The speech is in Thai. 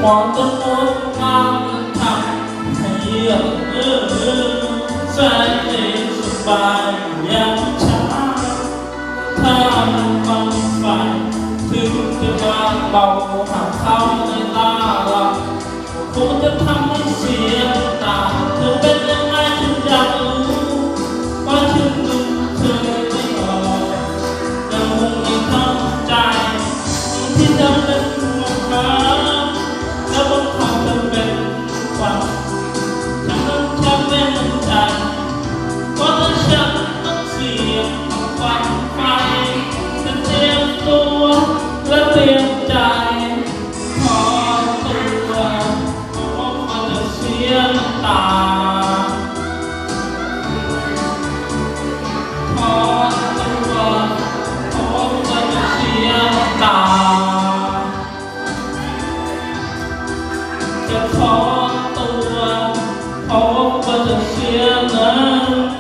มองต้นโน้นมาทำให้เยือกใจสบายอย่างช้าถ้ามันฟังฝันถึงจะมาเบาหากเขาในตาเราคงจะทำให้เสียตาเธอเป็นยังไงฉันอยากรู้ว่าฉันดูเธอไม่ออกยังคงไม่เข้าใจที่จะเป็นห่วงเธอแล้วบนความเธอเป็นความฉันต้องทำเป็นใจเพราะถ้าฉันต้องเสียความไปจะเตรียมตัวและเตรียมใจพอตัวเพราะมันจะเสียน้ำตาพอตัวเพราะมันจะเสียน้ำตาจะพอตัวเพราะมันจะเสียน้ำ